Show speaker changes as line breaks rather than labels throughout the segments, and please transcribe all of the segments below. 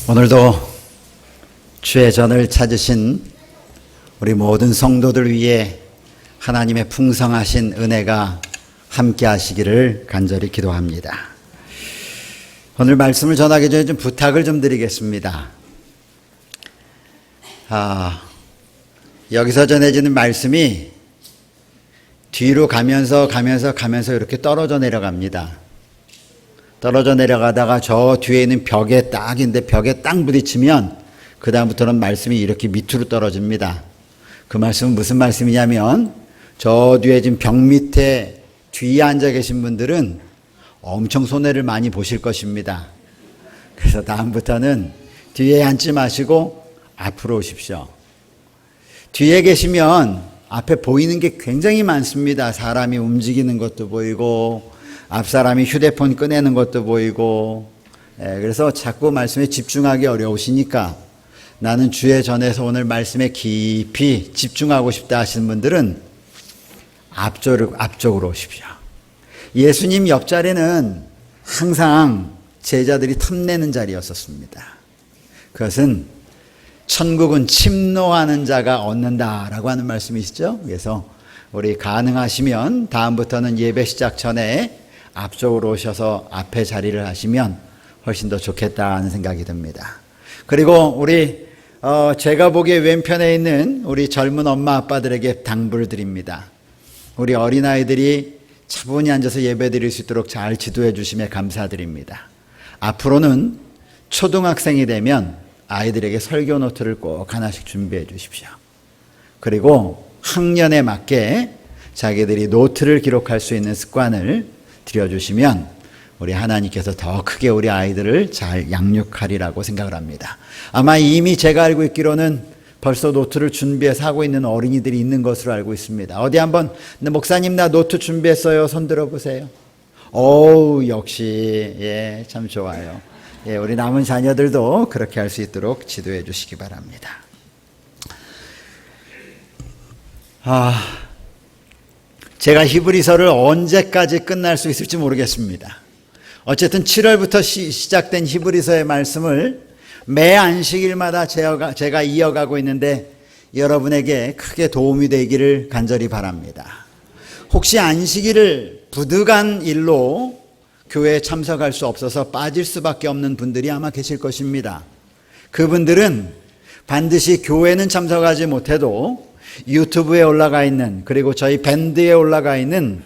오늘도 주의 전을 찾으신 우리 모든 성도들 위해 하나님의 풍성하신 은혜가 함께 하시기를 간절히 기도합니다. 오늘 말씀을 전하기 전에 좀 부탁을 좀 드리겠습니다. 여기서 전해지는 말씀이 뒤로 가면서 이렇게 떨어져 내려갑니다. 떨어져 내려가다가 저 뒤에 있는 벽에 딱 부딪히면 그 다음부터는 말씀이 이렇게 밑으로 떨어집니다. 그 말씀은 무슨 말씀이냐면 저 뒤에 지금 벽 밑에 뒤에 앉아 계신 분들은 엄청 손해를 많이 보실 것입니다. 그래서 다음부터는 뒤에 앉지 마시고 앞으로 오십시오. 뒤에 계시면 앞에 보이는 게 굉장히 많습니다. 사람이 움직이는 것도 보이고 앞 사람이 휴대폰 꺼내는 것도 보이고, 그래서 자꾸 말씀에 집중하기 어려우시니까 나는 주의 전에서 오늘 말씀에 깊이 집중하고 싶다 하시는 분들은 앞쪽으로 오십시오. 예수님 옆자리는 항상 제자들이 탐내는 자리였었습니다. 그것은 천국은 침노하는 자가 얻는다라고 하는 말씀이시죠. 그래서 우리 가능하시면 다음부터는 예배 시작 전에 앞쪽으로 오셔서 앞에 자리를 하시면 훨씬 더 좋겠다는 생각이 듭니다. 그리고 우리 제가 보기에 왼편에 있는 우리 젊은 엄마 아빠들에게 당부를 드립니다. 우리 어린아이들이 차분히 앉아서 예배 드릴 수 있도록 잘 지도해 주심에 감사드립니다. 앞으로는 초등학생이 되면 아이들에게 설교 노트를 꼭 하나씩 준비해 주십시오. 그리고 학년에 맞게 자기들이 노트를 기록할 수 있는 습관을 들여주시면 우리 하나님께서 더 크게 우리 아이들을 잘 양육하리라고 생각을 합니다. 아마 이미 제가 알고 있기로는 벌써 노트를 준비해서 하고 있는 어린이들이 있는 것으로 알고 있습니다. 어디 한번 목사님 나 노트 준비했어요. 손 들어보세요. 역시 참 좋아요. 우리 남은 자녀들도 그렇게 할 수 있도록 지도해 주시기 바랍니다. 제가 히브리서를 언제까지 끝날 수 있을지 모르겠습니다. 어쨌든 7월부터 시작된 히브리서의 말씀을 매 안식일마다 제가 이어가고 있는데 여러분에게 크게 도움이 되기를 간절히 바랍니다. 혹시 안식일을 부득한 일로 교회에 참석할 수 없어서 빠질 수밖에 없는 분들이 아마 계실 것입니다. 그분들은 반드시 교회는 참석하지 못해도 유튜브에 올라가 있는, 그리고 저희 밴드에 올라가 있는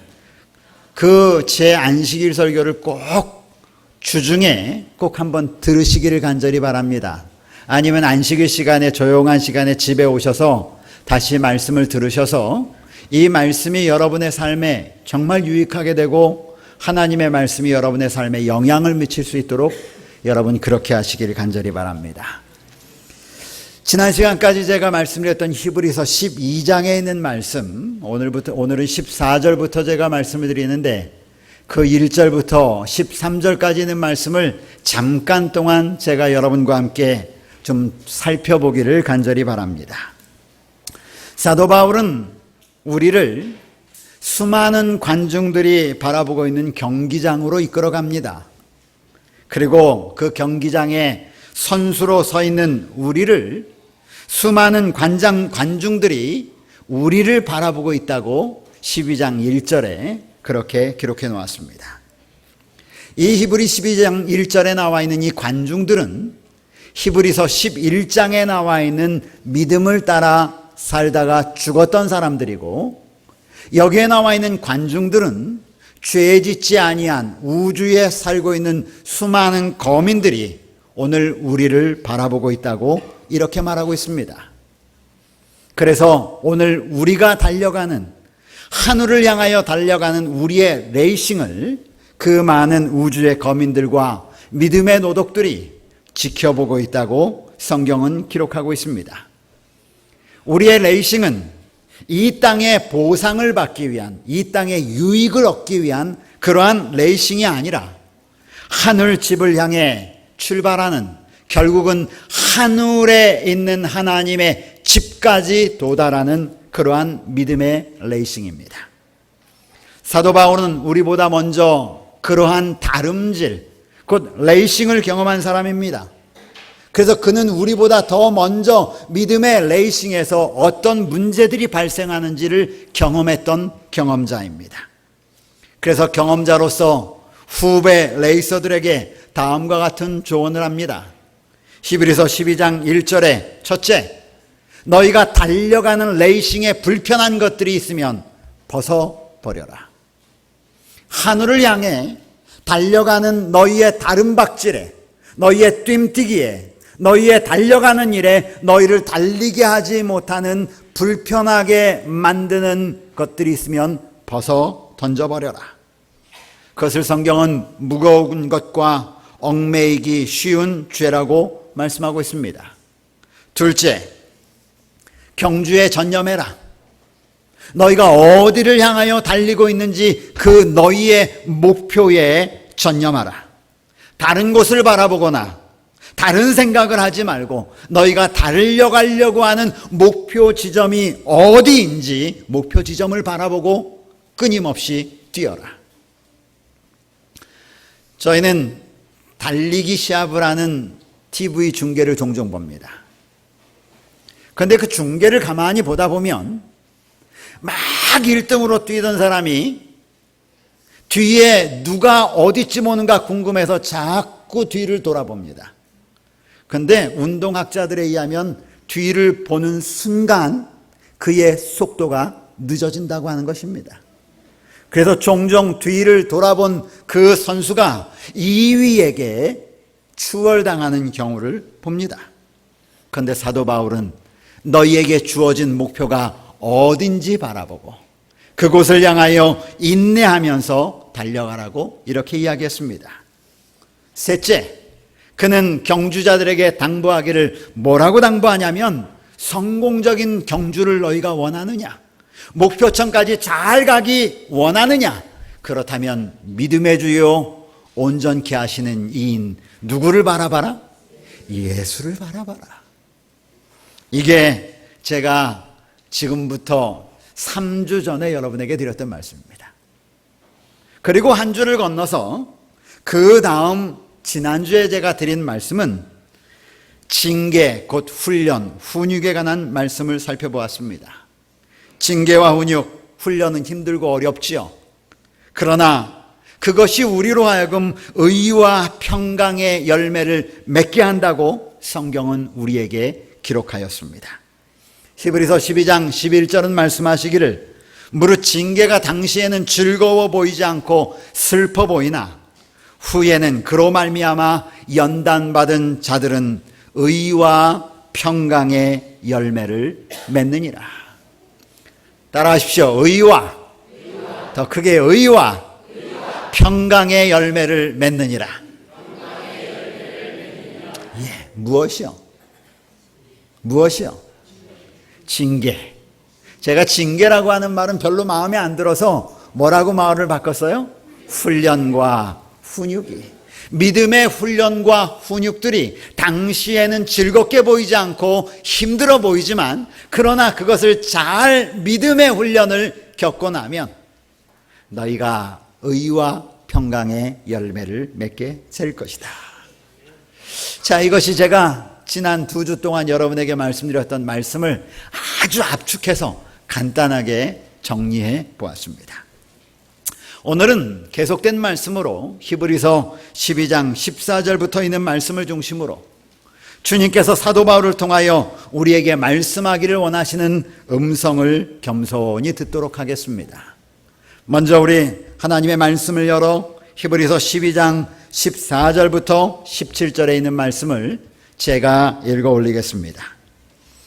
그 제 안식일 설교를 꼭 주중에 꼭 한번 들으시기를 간절히 바랍니다. 아니면 안식일 시간에 조용한 시간에 집에 오셔서 다시 말씀을 들으셔서 이 말씀이 여러분의 삶에 정말 유익하게 되고 하나님의 말씀이 여러분의 삶에 영향을 미칠 수 있도록 여러분 그렇게 하시기를 간절히 바랍니다. 지난 시간까지 제가 말씀드렸던 히브리서 12장에 있는 말씀, 오늘은 14절부터 제가 말씀을 드리는데 그 1절부터 13절까지 있는 말씀을 잠깐 동안 제가 여러분과 함께 좀 살펴보기를 간절히 바랍니다. 사도 바울은 우리를 수많은 관중들이 바라보고 있는 경기장으로 이끌어갑니다. 그리고 그 경기장에 선수로 서 있는 우리를 수많은 관중들이 우리를 바라보고 있다고 12장 1절에 그렇게 기록해 놓았습니다. 이 히브리 12장 1절에 나와 있는 이 관중들은 히브리서 11장에 나와 있는 믿음을 따라 살다가 죽었던 사람들이고, 여기에 나와 있는 관중들은 죄 짓지 아니한 우주에 살고 있는 수많은 거민들이 오늘 우리를 바라보고 있다고 이렇게 말하고 있습니다. 그래서 오늘 우리가 달려가는, 하늘을 향하여 달려가는 우리의 레이싱을 그 많은 우주의 거민들과 믿음의 노독들이 지켜보고 있다고 성경은 기록하고 있습니다. 우리의 레이싱은 이 땅의 보상을 받기 위한, 이 땅의 유익을 얻기 위한 그러한 레이싱이 아니라 하늘집을 향해 출발하는, 결국은 하늘에 있는 하나님의 집까지 도달하는 그러한 믿음의 레이싱입니다. 사도 바울은 우리보다 먼저 그러한 다름질, 곧 레이싱을 경험한 사람입니다. 그래서 그는 우리보다 더 먼저 믿음의 레이싱에서 어떤 문제들이 발생하는지를 경험했던 경험자입니다. 그래서 경험자로서 후배 레이서들에게 다음과 같은 조언을 합니다. 히브리서 12장 1절에 첫째, 너희가 달려가는 레이싱에 불편한 것들이 있으면 벗어버려라. 하늘을 향해 달려가는 너희의 다름박질에, 너희의 뜀뛰기에, 너희의 달려가는 일에 너희를 달리게 하지 못하는 불편하게 만드는 것들이 있으면 벗어 던져버려라. 그것을 성경은 무거운 것과 얽매이기 쉬운 죄라고 말씀하고 있습니다. 둘째, 경주에 전념해라. 너희가 어디를 향하여 달리고 있는지 그 너희의 목표에 전념하라. 다른 곳을 바라보거나 다른 생각을 하지 말고 너희가 달려가려고 하는 목표 지점이 어디인지 목표 지점을 바라보고 끊임없이 뛰어라. 저희는 달리기 시합을 하는 TV 중계를 종종 봅니다. 그런데 그 중계를 가만히 보다 보면 막 1등으로 뛰던 사람이 뒤에 누가 어디쯤 오는가 궁금해서 자꾸 뒤를 돌아봅니다. 그런데 운동학자들에 의하면 뒤를 보는 순간 그의 속도가 늦어진다고 하는 것입니다. 그래서 종종 뒤를 돌아본 그 선수가 2위에게 추월당하는 경우를 봅니다. 그런데 사도 바울은 너희에게 주어진 목표가 어딘지 바라보고 그곳을 향하여 인내하면서 달려가라고 이렇게 이야기했습니다. 셋째, 그는 경주자들에게 당부하기를 뭐라고 당부하냐면 성공적인 경주를 너희가 원하느냐? 목표점까지 잘 가기 원하느냐? 그렇다면 믿음의 주요 온전케 하시는 이인 누구를 바라봐라? 예수를 바라봐라. 이게 제가 지금부터 3주 전에 여러분에게 드렸던 말씀입니다. 그리고 한 주를 건너서 그 다음 지난주에 제가 드린 말씀은 징계 곧 훈련, 훈육에 관한 말씀을 살펴보았습니다. 징계와 훈육, 훈련은 힘들고 어렵지요. 그러나 그것이 우리로 하여금 의와 평강의 열매를 맺게 한다고 성경은 우리에게 기록하였습니다. 히브리서 12장 11절은 말씀하시기를 무릇 징계가 당시에는 즐거워 보이지 않고 슬퍼 보이나 후에는 그로 말미암아 연단받은 자들은 의와 평강의 열매를 맺느니라. 따라하십시오. 의와 더 크게 의와 평강의 열매를 맺느니라. 예, 무엇이요? 무엇이요? 징계. 제가 징계라고 하는 말은 별로 마음에 안 들어서 뭐라고 말을 바꿨어요? 훈련과 훈육이. 믿음의 훈련과 훈육들이 당시에는 즐겁게 보이지 않고 힘들어 보이지만 그러나 그것을 잘 믿음의 훈련을 겪고 나면 너희가 의와 평강의 열매를 맺게 될 것이다. 자, 이것이 제가 지난 2주 동안 여러분에게 말씀드렸던 말씀을 아주 압축해서 간단하게 정리해 보았습니다. 오늘은 계속된 말씀으로 히브리서 12장 14절부터 있는 말씀을 중심으로 주님께서 사도 바울을 통하여 우리에게 말씀하기를 원하시는 음성을 겸손히 듣도록 하겠습니다. 먼저 우리 하나님의 말씀을 열어 히브리서 12장 14절부터 17절에 있는 말씀을 제가 읽어 올리겠습니다.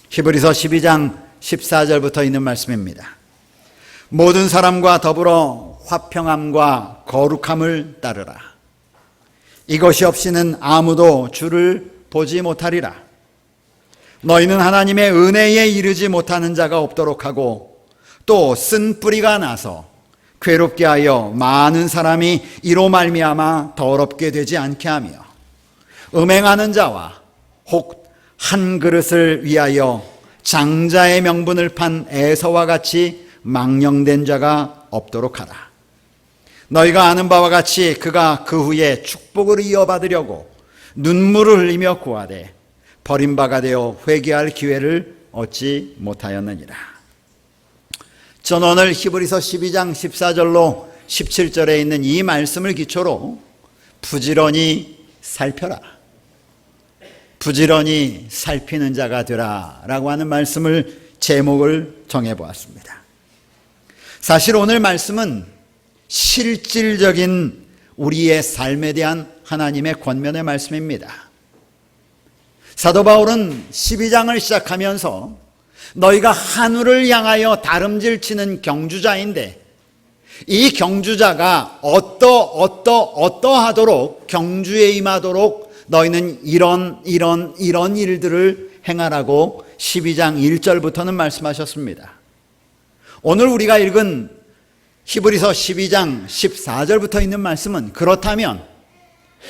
히브리서 12장 14절부터 있는 말씀입니다. 모든 사람과 더불어 화평함과 거룩함을 따르라. 이것이 없이는 아무도 주를 보지 못하리라. 너희는 하나님의 은혜에 이르지 못하는 자가 없도록 하고 또 쓴 뿌리가 나서 괴롭게 하여 많은 사람이 이로 말미암아 더럽게 되지 않게 하며 음행하는 자와 혹 한 그릇을 위하여 장자의 명분을 판 에서와 같이 망령된 자가 없도록 하라. 너희가 아는 바와 같이 그가 그 후에 축복을 이어받으려고 눈물을 흘리며 구하되 버림바가 되어 회개할 기회를 얻지 못하였느니라. 전 오늘 히브리서 12장 14절로 17절에 있는 이 말씀을 기초로 부지런히 살펴라, 부지런히 살피는 자가 되라 라고 하는 말씀을 제목을 정해보았습니다. 사실 오늘 말씀은 실질적인 우리의 삶에 대한 하나님의 권면의 말씀입니다. 사도 바울은 12장을 시작하면서 너희가 하늘을 향하여 다름질 치는 경주자인데 이 경주자가 어떠하도록 경주에 임하도록 너희는 이런 일들을 행하라고 12장 1절부터는 말씀하셨습니다. 오늘 우리가 읽은 히브리서 12장 14절부터 있는 말씀은 그렇다면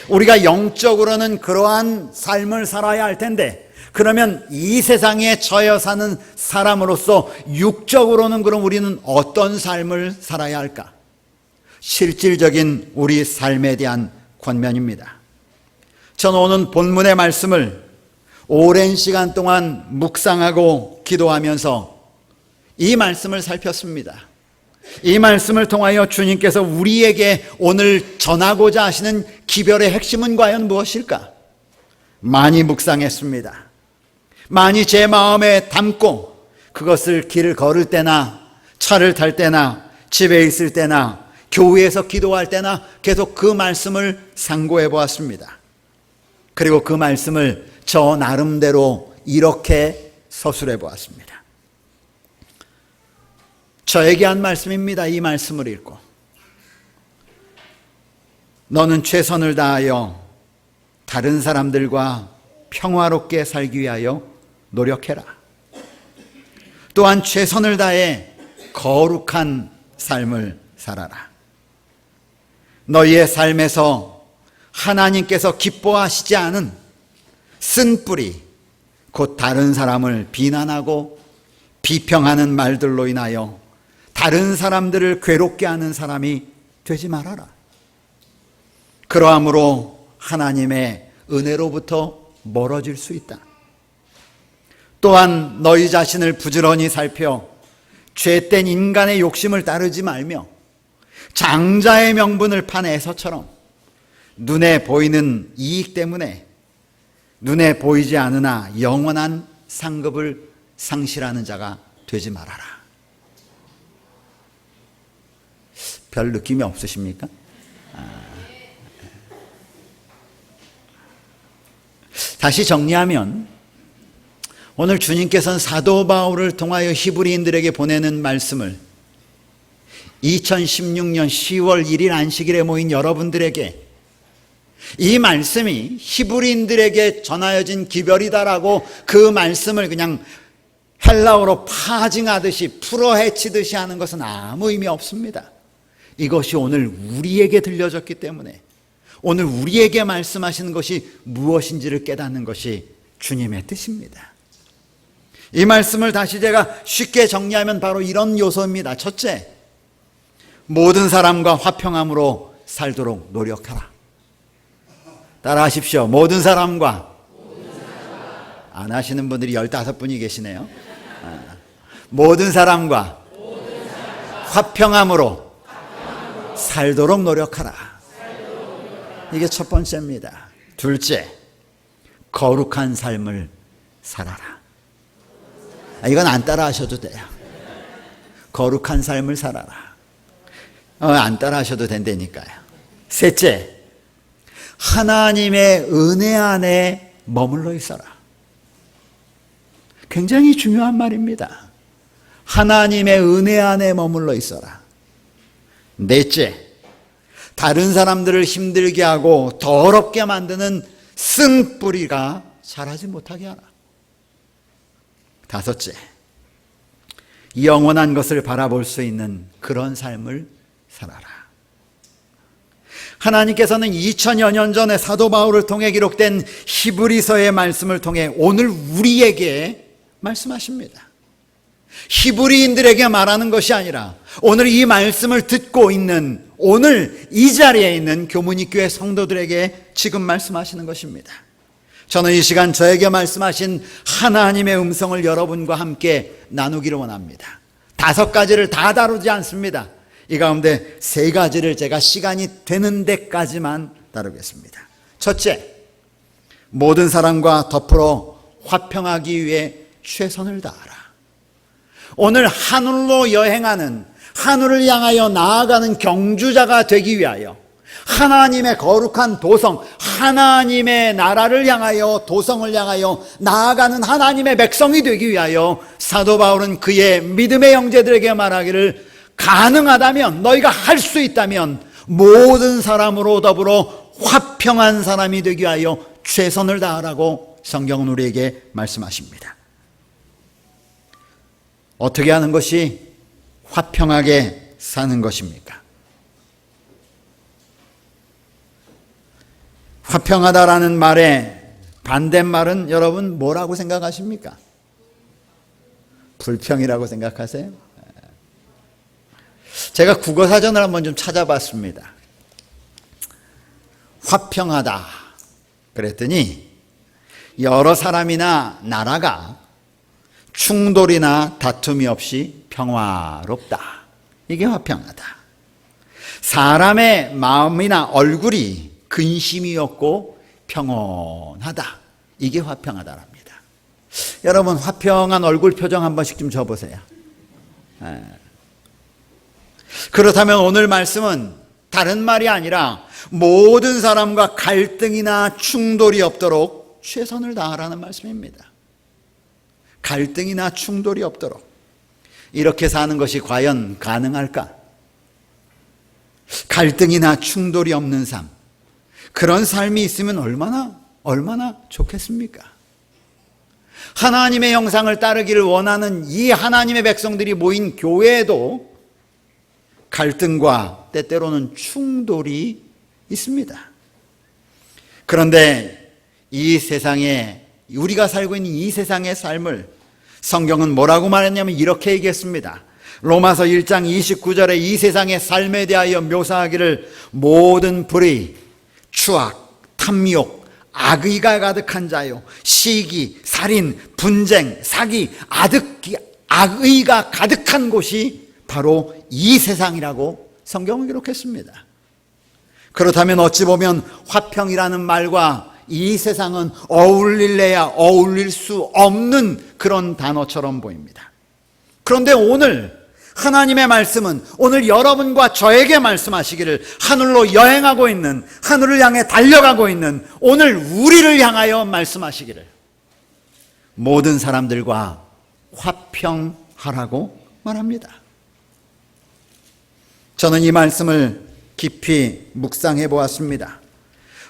우리가 영적으로는 그러한 삶을 살아야 할 텐데 그러면 이 세상에 처해 사는 사람으로서 육적으로는 그럼 우리는 어떤 삶을 살아야 할까? 실질적인 우리 삶에 대한 권면입니다. 저는 오늘 본문의 말씀을 오랜 시간 동안 묵상하고 기도하면서 이 말씀을 살폈습니다. 이 말씀을 통하여 주님께서 우리에게 오늘 전하고자 하시는 기별의 핵심은 과연 무엇일까? 많이 묵상했습니다. 많이 제 마음에 담고 그것을 길을 걸을 때나 차를 탈 때나 집에 있을 때나 교회에서 기도할 때나 계속 그 말씀을 상고해 보았습니다. 그리고 그 말씀을 저 나름대로 이렇게 서술해 보았습니다. 저에게 한 말씀입니다. 이 말씀을 읽고 너는 최선을 다하여 다른 사람들과 평화롭게 살기 위하여 노력해라. 또한 최선을 다해 거룩한 삶을 살아라. 너희의 삶에서 하나님께서 기뻐하시지 않은 쓴뿌리 곧 다른 사람을 비난하고 비평하는 말들로 인하여 다른 사람들을 괴롭게 하는 사람이 되지 말아라. 그러함으로 하나님의 은혜로부터 멀어질 수 있다. 또한 너희 자신을 부지런히 살펴 죄된 인간의 욕심을 따르지 말며 장자의 명분을 판 에서처럼 눈에 보이는 이익 때문에 눈에 보이지 않으나 영원한 상급을 상실하는 자가 되지 말아라. 별 느낌이 없으십니까? 다시 정리하면 오늘 주님께서는 사도 바울을 통하여 히브리인들에게 보내는 말씀을 2016년 10월 1일 안식일에 모인 여러분들에게 이 말씀이 히브리인들에게 전하여진 기별이다라고 그 말씀을 그냥 헬라어로 파징하듯이 풀어헤치듯이 하는 것은 아무 의미 없습니다. 이것이 오늘 우리에게 들려졌기 때문에 오늘 우리에게 말씀하시는 것이 무엇인지를 깨닫는 것이 주님의 뜻입니다. 이 말씀을 다시 제가 쉽게 정리하면 바로 이런 요소입니다. 첫째, 모든 사람과 화평함으로 살도록 노력하라. 따라 하십시오. 모든 사람과. 안 하시는 분들이 15분이 계시네요. 모든 사람과 화평함으로 살도록 노력하라. 이게 첫 번째입니다. 둘째, 거룩한 삶을 살아라. 이건 안 따라 하셔도 돼요. 거룩한 삶을 살아라. 안 따라 하셔도 된다니까요. 셋째, 하나님의 은혜 안에 머물러 있어라. 굉장히 중요한 말입니다. 하나님의 은혜 안에 머물러 있어라. 넷째, 다른 사람들을 힘들게 하고 더럽게 만드는 쓴뿌리가 자라지 못하게 하라. 다섯째, 영원한 것을 바라볼 수 있는 그런 삶을 살아라. 하나님께서는 2000여 년 전에 사도 바울을 통해 기록된 히브리서의 말씀을 통해 오늘 우리에게 말씀하십니다. 히브리인들에게 말하는 것이 아니라 오늘 이 말씀을 듣고 있는 오늘 이 자리에 있는 교문이교회 성도들에게 지금 말씀하시는 것입니다. 저는 이 시간 저에게 말씀하신 하나님의 음성을 여러분과 함께 나누기를 원합니다. 5가지를 다 다루지 않습니다. 이 가운데 3가지를 제가 시간이 되는 데까지만 다루겠습니다. 첫째, 모든 사람과 더불어 화평하기 위해 최선을 다하라. 오늘 하늘로 여행하는, 하늘을 향하여 나아가는 경주자가 되기 위하여, 하나님의 거룩한 도성, 하나님의 나라를 향하여, 도성을 향하여 나아가는 하나님의 백성이 되기 위하여 사도 바울은 그의 믿음의 형제들에게 말하기를, 가능하다면, 너희가 할 수 있다면 모든 사람으로 더불어 화평한 사람이 되기 위하여 최선을 다하라고 성경은 우리에게 말씀하십니다. 어떻게 하는 것이 화평하게 사는 것입니까? 화평하다라는 말의 반대말은 여러분 뭐라고 생각하십니까? 불평이라고 생각하세요? 제가 국어사전을 한번 좀 찾아봤습니다. 화평하다 그랬더니 여러 사람이나 나라가 충돌이나 다툼이 없이 평화롭다. 이게 화평하다. 사람의 마음이나 얼굴이 근심이 없고 평온하다. 이게 화평하다랍니다. 여러분 화평한 얼굴 표정 한 번씩 좀 줘보세요. 그렇다면 오늘 말씀은 다른 말이 아니라 모든 사람과 갈등이나 충돌이 없도록 최선을 다하라는 말씀입니다. 갈등이나 충돌이 없도록. 이렇게 사는 것이 과연 가능할까? 갈등이나 충돌이 없는 삶, 그런 삶이 있으면 얼마나 좋겠습니까? 하나님의 형상을 따르기를 원하는 이 하나님의 백성들이 모인 교회에도 갈등과 때때로는 충돌이 있습니다. 그런데 이 세상에, 우리가 살고 있는 이 세상의 삶을 성경은 뭐라고 말했냐면 이렇게 얘기했습니다. 로마서 1장 29절에 이 세상의 삶에 대하여 묘사하기를, 모든 불의, 추악, 탐욕, 악의가 가득한 자요, 시기, 살인, 분쟁, 사기, 악의가 가득한 곳이 바로 이 세상이라고 성경은 기록했습니다. 그렇다면 어찌 보면 화평이라는 말과 이 세상은 어울릴래야 어울릴 수 없는 그런 단어처럼 보입니다. 그런데 오늘 하나님의 말씀은, 오늘 여러분과 저에게 말씀하시기를, 하늘로 여행하고 있는, 하늘을 향해 달려가고 있는 오늘 우리를 향하여 말씀하시기를, 모든 사람들과 화평하라고 말합니다. 저는 이 말씀을 깊이 묵상해 보았습니다.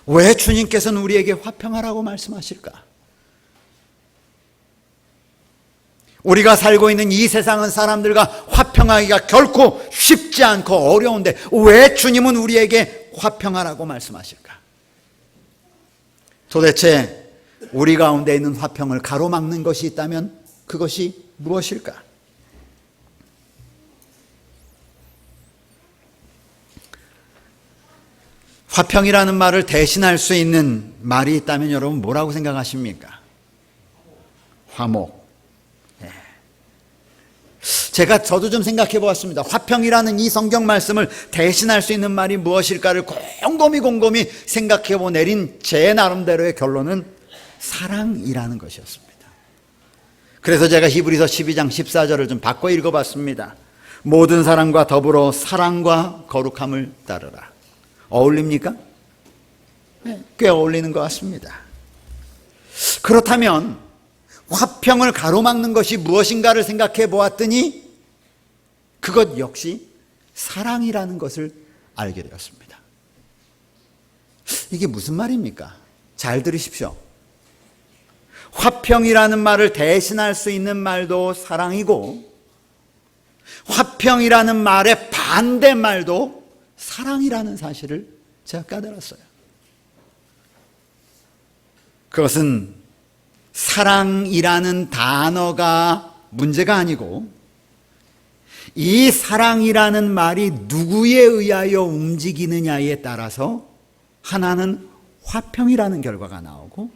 왜 주님께서는 우리에게 화평하라고 말씀하실까? 우리가 살고 있는 이 세상은 사람들과 화평하기가 결코 쉽지 않고 어려운데 왜 주님은 우리에게 화평하라고 말씀하실까? 도대체 우리 가운데 있는 화평을 가로막는 것이 있다면 그것이 무엇일까? 화평이라는 말을 대신할 수 있는 말이 있다면 여러분 뭐라고 생각하십니까? 화목. 저도 좀 생각해 보았습니다. 화평이라는 이 성경 말씀을 대신할 수 있는 말이 무엇일까를 곰곰이 생각해 보 내린 제 나름대로의 결론은 사랑이라는 것이었습니다. 그래서 제가 히브리서 12장 14절을 좀 바꿔 읽어봤습니다. 모든 사람과 더불어 사랑과 거룩함을 따르라. 어울립니까? 네, 꽤 어울리는 것 같습니다. 그렇다면 화평을 가로막는 것이 무엇인가를 생각해 보았더니 그것 역시 사랑이라는 것을 알게 되었습니다. 이게 무슨 말입니까? 잘 들으십시오. 화평이라는 말을 대신할 수 있는 말도 사랑이고, 화평이라는 말의 반대말도 사랑이라는 사실을 제가 깨달았어요. 그것은 사랑이라는 단어가 문제가 아니고, 이 사랑이라는 말이 누구에 의하여 움직이느냐에 따라서 하나는 화평이라는 결과가 나오고,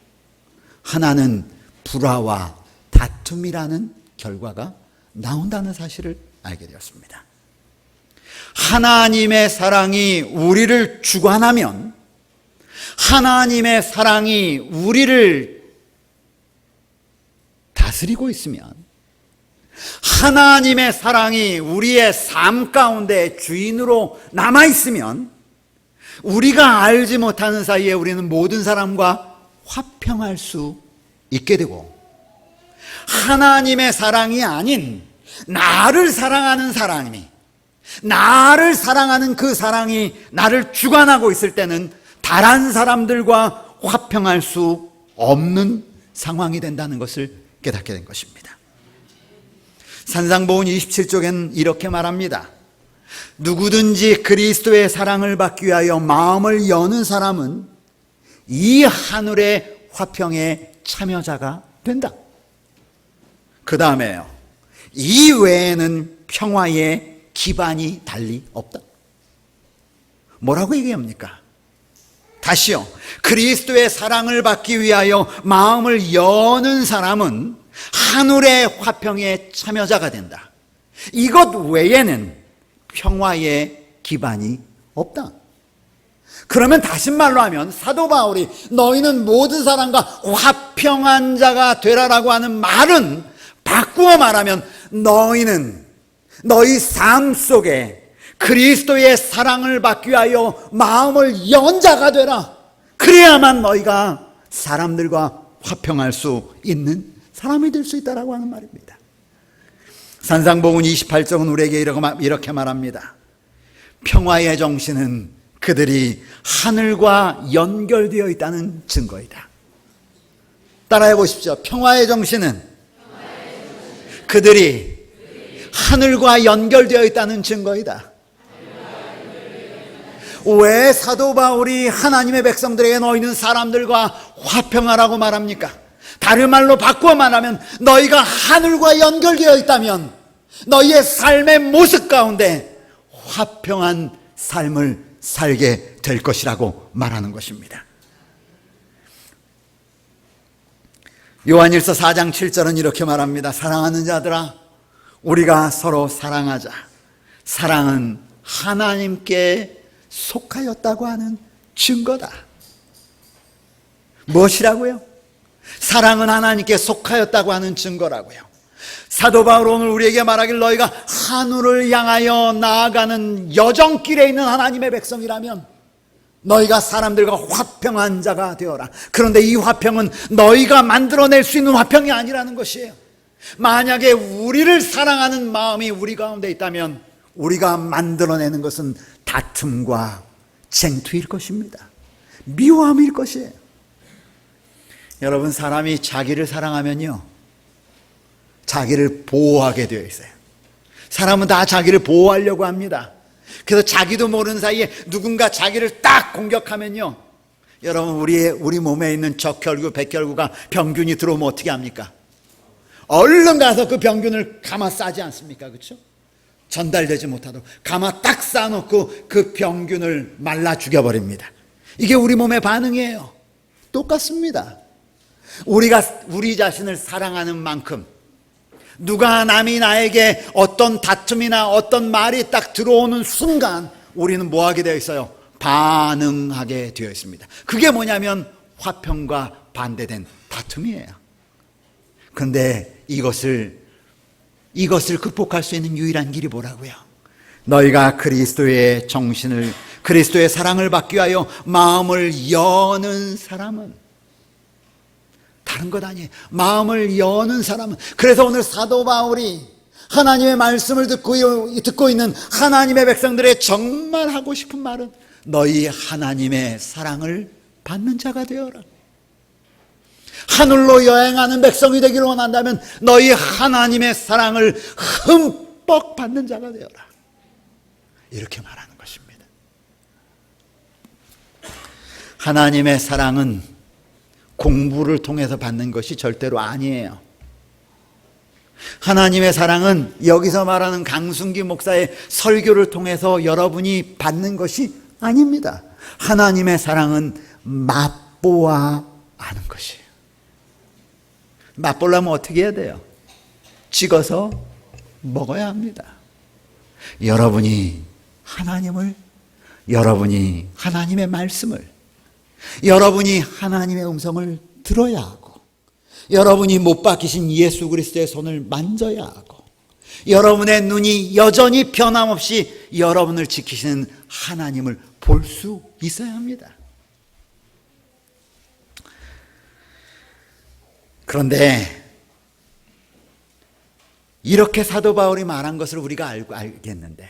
하나는 불화와 다툼이라는 결과가 나온다는 사실을 알게 되었습니다. 하나님의 사랑이 우리를 주관하면, 하나님의 사랑이 우리를 다스리고 있으면, 하나님의 사랑이 우리의 삶 가운데 주인으로 남아있으면, 우리가 알지 못하는 사이에 우리는 모든 사람과 화평할 수 있게 되고, 하나님의 사랑이 아닌 나를 사랑하는 사랑이, 나를 사랑하는 그 사랑이 나를 주관하고 있을 때는 다른 사람들과 화평할 수 없는 상황이 된다는 것을 깨닫게 된 것입니다. 산상보훈 27쪽에는 이렇게 말합니다. 누구든지 그리스도의 사랑을 받기 위하여 마음을 여는 사람은 이 하늘의 화평의 참여자가 된다. 그 다음에요, 이 외에는 평화의 기반이 달리 없다. 뭐라고 얘기합니까? 다시요, 그리스도의 사랑을 받기 위하여 마음을 여는 사람은 하늘의 화평의 참여자가 된다. 이것 외에는 평화의 기반이 없다. 그러면 다시 말로 하면 사도 바울이 너희는 모든 사람과 화평한 자가 되라라고 하는 말은 바꾸어 말하면 너희는 너희 삶 속에 그리스도의 사랑을 받기 위하여 마음을 연 자가 되라. 그래야만 너희가 사람들과 화평할 수 있는 사람이 될 수 있다라고 하는 말입니다. 산상보훈 28쪽은 우리에게 이렇게 말합니다. 평화의 정신은 그들이 하늘과 연결되어 있다는 증거이다. 따라해 보십시오. 평화의 정신은 그들이 하늘과 연결되어 있다는 증거이다. 왜 사도 바울이 하나님의 백성들에게 너희는 사람들과 화평하라고 말합니까? 다른 말로 바꾸어 말하면 너희가 하늘과 연결되어 있다면 너희의 삶의 모습 가운데 화평한 삶을 살게 될 것이라고 말하는 것입니다. 요한일서 4장 7절은 이렇게 말합니다. 사랑하는 자들아, 우리가 서로 사랑하자. 사랑은 하나님께 속하였다고 하는 증거다. 무엇이라고요? 사랑은 하나님께 속하였다고 하는 증거라고요. 사도 바울 오늘 우리에게 말하길 너희가 하늘을 향하여 나아가는 여정길에 있는 하나님의 백성이라면 너희가 사람들과 화평한 자가 되어라. 그런데 이 화평은 너희가 만들어낼 수 있는 화평이 아니라는 것이에요. 만약에 우리를 사랑하는 마음이 우리 가운데 있다면 우리가 만들어내는 것은 다툼과 쟁투일 것입니다. 미워함일 것이에요. 여러분, 사람이 자기를 사랑하면요, 자기를 보호하게 되어 있어요. 사람은 다 자기를 보호하려고 합니다. 그래서 자기도 모르는 사이에 누군가 자기를 딱 공격하면요, 여러분, 우리 몸에 있는 적혈구, 백혈구가 병균이 들어오면 어떻게 합니까? 얼른 가서 그 병균을 감아 싸지 않습니까? 그렇죠? 전달되지 못하도록 감아 딱 싸놓고 그 병균을 말라 죽여버립니다. 이게 우리 몸의 반응이에요. 똑같습니다. 우리가 우리 자신을 사랑하는 만큼 누가 남이 나에게 어떤 다툼이나 어떤 말이 딱 들어오는 순간 우리는 뭐 하게 되어 있어요? 반응하게 되어 있습니다. 그게 뭐냐면 화평과 반대된 다툼이에요. 그런데 이것을 극복할 수 있는 유일한 길이 뭐라고요? 너희가 그리스도의 정신을, 그리스도의 사랑을 받기 위하여 마음을 여는 사람은, 다른 것 아니에요. 마음을 여는 사람은. 그래서 오늘 사도 바울이 하나님의 말씀을 듣고 있는 하나님의 백성들의 정말 하고 싶은 말은 너희 하나님의 사랑을 받는 자가 되어라. 하늘로 여행하는 백성이 되기를 원한다면 너희 하나님의 사랑을 흠뻑 받는 자가 되어라. 이렇게 말하는 것입니다. 하나님의 사랑은 공부를 통해서 받는 것이 절대로 아니에요. 하나님의 사랑은 여기서 말하는 강순기 목사의 설교를 통해서 여러분이 받는 것이 아닙니다. 하나님의 사랑은 맛보아 아는 것이에요. 맛보려면 어떻게 해야 돼요? 찍어서 먹어야 합니다. 여러분이 하나님의 말씀을, 여러분이 하나님의 음성을 들어야 하고, 여러분이 못 박히신 예수 그리스도의 손을 만져야 하고, 여러분의 눈이 여전히 변함없이 여러분을 지키시는 하나님을 볼 수 있어야 합니다. 그런데 이렇게 사도 바울이 말한 것을 우리가 알겠는데,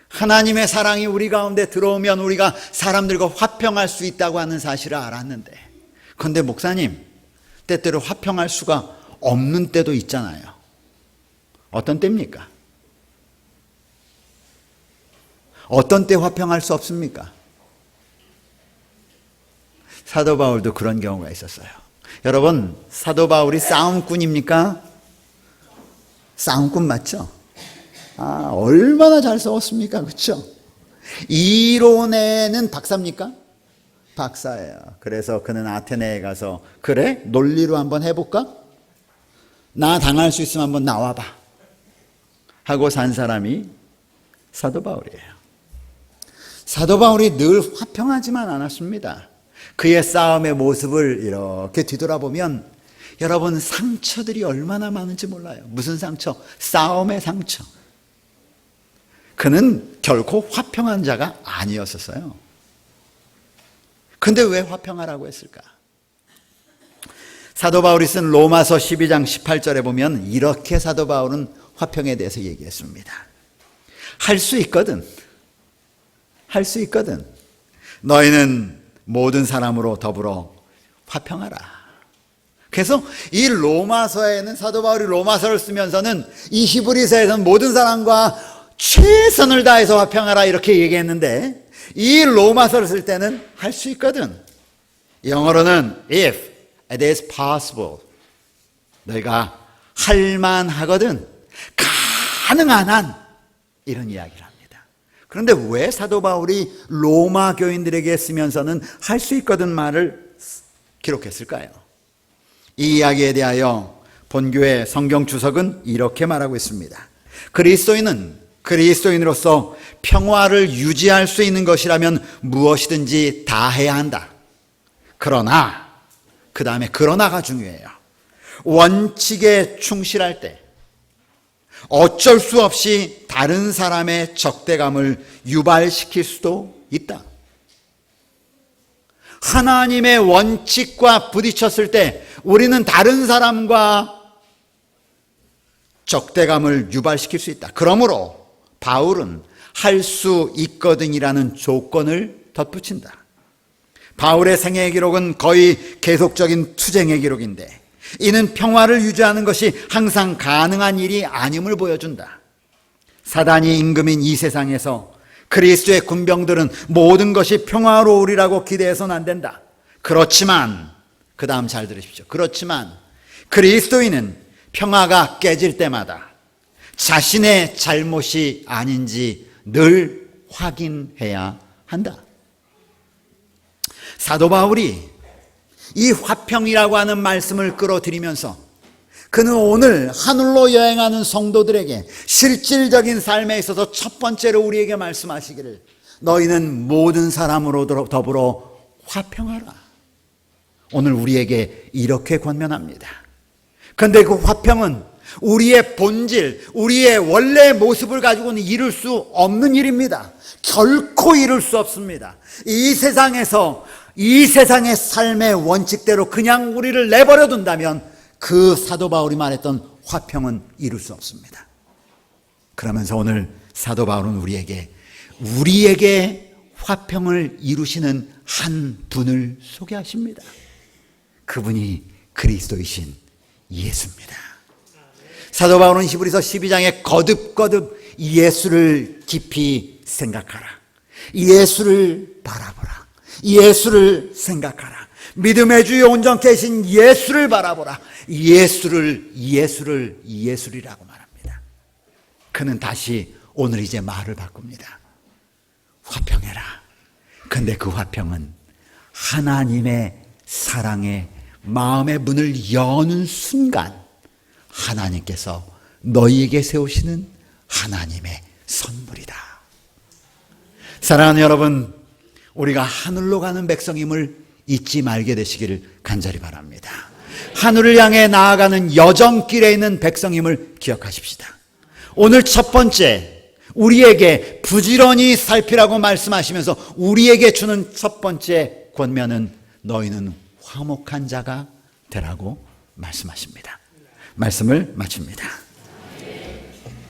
하나님의 사랑이 우리 가운데 들어오면 우리가 사람들과 화평할 수 있다고 하는 사실을 알았는데, 그런데 목사님, 때때로 화평할 수가 없는 때도 있잖아요. 어떤 때입니까? 어떤 때 화평할 수 없습니까? 사도 바울도 그런 경우가 있었어요. 여러분, 사도 바울이 싸움꾼입니까? 싸움꾼 맞죠? 얼마나 잘 싸웠습니까? 그렇죠? 이론에는 박사입니까? 박사예요. 그래서 그는 아테네에 가서, 그래? 논리로 한번 해볼까? 나 당할 수 있으면 한번 나와봐 하고 산 사람이 사도 바울이에요. 사도 바울이 늘 화평하지만 않았습니다. 그의 싸움의 모습을 이렇게 뒤돌아보면 여러분, 상처들이 얼마나 많은지 몰라요. 무슨 상처? 싸움의 상처. 그는 결코 화평한 자가 아니었었어요. 근데 왜 화평하라고 했을까? 사도 바울이 쓴 로마서 12장 18절에 보면 이렇게 사도 바울은 화평에 대해서 얘기했습니다. 할 수 있거든. 너희는 모든 사람으로 더불어 화평하라. 그래서 이 로마서에는, 사도 바울이 로마서를 쓰면서는 이 히브리서에서는 모든 사람과 최선을 다해서 화평하라 이렇게 얘기했는데, 이 로마서를 쓸 때는 할 수 있거든. 영어로는 if it is possible. 너희가 할만하거든. 가능한 한. 이런 이야기를 합니다. 그런데 왜 사도 바울이 로마 교인들에게 쓰면서는 할 수 있거든 말을 기록했을까요? 이 이야기에 대하여 본교의 성경 주석은 이렇게 말하고 있습니다. 그리스도인은 그리스도인으로서 평화를 유지할 수 있는 것이라면 무엇이든지 다 해야 한다. 그러나, 그 다음에 그러나가 중요해요. 원칙에 충실할 때 어쩔 수 없이 다른 사람의 적대감을 유발시킬 수도 있다. 하나님의 원칙과 부딪혔을 때 우리는 다른 사람과 적대감을 유발시킬 수 있다. 그러므로 바울은 할 수 있거든이라는 조건을 덧붙인다. 바울의 생애의 기록은 거의 계속적인 투쟁의 기록인데, 이는 평화를 유지하는 것이 항상 가능한 일이 아님을 보여준다. 사단이 임금인 이 세상에서 그리스도의 군병들은 모든 것이 평화로우리라고 기대해서는 안 된다. 그렇지만, 그 다음 잘 들으십시오. 그렇지만 그리스도인은 평화가 깨질 때마다 자신의 잘못이 아닌지 늘 확인해야 한다. 사도 바울이 이 화평이라고 하는 말씀을 끌어들이면서 그는 오늘 하늘로 여행하는 성도들에게 실질적인 삶에 있어서 첫 번째로 우리에게 말씀하시기를, 너희는 모든 사람으로 더불어 화평하라. 오늘 우리에게 이렇게 권면합니다. 그런데 그 화평은 우리의 본질, 우리의 원래 모습을 가지고는 이룰 수 없는 일입니다. 결코 이룰 수 없습니다. 이 세상의 삶의 원칙대로 그냥 우리를 내버려 둔다면 그 사도 바울이 말했던 화평은 이룰 수 없습니다. 그러면서 오늘 사도 바울은 우리에게 화평을 이루시는 한 분을 소개하십니다. 그분이 그리스도이신 예수입니다. 사도 바울은 히브리서 12장에 거듭 예수를 깊이 생각하라, 예수를 바라보라, 예수를 생각하라, 믿음의 주여 온전케 하신 예수를 바라보라, 예수리라고 말합니다. 그는 다시 오늘 이제 말을 바꿉니다. 화평해라. 근데 그 화평은 하나님의 사랑의 마음의 문을 여는 순간 하나님께서 너희에게 세우시는 하나님의 선물이다. 사랑하는 여러분, 우리가 하늘로 가는 백성임을 잊지 말게 되시기를 간절히 바랍니다. 하늘을 향해 나아가는 여정길에 있는 백성임을 기억하십시다. 오늘 첫 번째, 우리에게 부지런히 살피라고 말씀하시면서 우리에게 주는 첫 번째 권면은 너희는 화목한 자가 되라고 말씀하십니다. 말씀을 마칩니다.